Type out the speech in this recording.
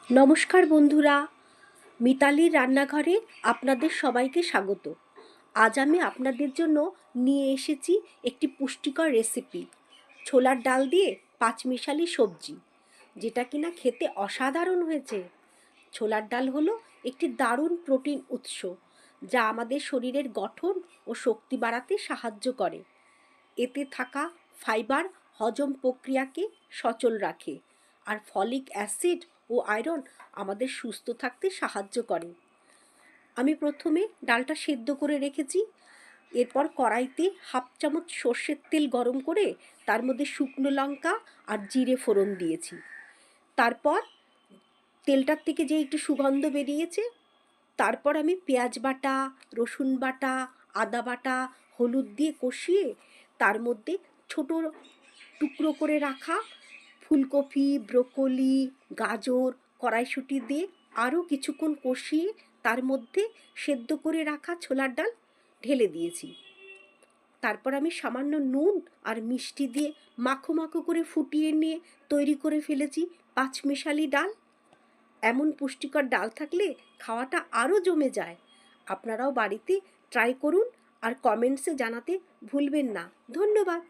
নমস্কার বন্ধুরা, মিতালির রান্নাঘরে আপনাদের সবাইকে স্বাগত। আজ আমি আপনাদের জন্য নিয়ে এসেছি একটি পুষ্টিকর রেসিপি, ছোলার ডাল দিয়ে পাঁচমিশালি সবজি, যেটা কিনা খেতে অসাধারণ হয়েছে। ছোলার ডাল হলো একটি দারুণ প্রোটিন উৎস, যা আমাদের শরীরের গঠন ও শক্তি বাড়াতে সাহায্য করে। এতে থাকা ফাইবার হজম প্রক্রিয়াকে সচল রাখে, আর ফলিক অ্যাসিড ও আয়রন আমাদের সুস্থ থাকতে সাহায্য করে। আমি প্রথমে ডালটা সেদ্ধ করে রেখেছি। এরপর কড়াইতে হাফ চামচ সর্ষের তেল গরম করে তার মধ্যে শুকনো লঙ্কা আর জিরে ফোড়ন দিয়েছি। তারপর তেলটার থেকে যে একটু সুগন্ধ বেরিয়েছে, তারপর আমি পেঁয়াজ বাটা, রসুন বাটা, আদা বাটা, হলুদ দিয়ে কষিয়ে তার মধ্যে ছোট টুকরো করে রাখা ফুলকপি, ব্রোকলি, গাজর, কড়াইশুঁটি দিয়ে আরও কিছুক্ষণ কষিয়ে তার মধ্যে সেদ্ধ করে রাখা ছোলার ডাল ঢেলে দিয়েছি। তারপর আমি সামান্য নুন আর মিষ্টি দিয়ে মাখো মাখো করে ফুটিয়ে নিয়ে তৈরি করে ফেলেছি পাঁচমিশালি ডাল। এমন পুষ্টিকর ডাল থাকলে খাওয়াটা আরও জমে যায়। আপনারাও বাড়িতে ট্রাই করুন আর কমেন্টসে জানাতে ভুলবেন না। ধন্যবাদ।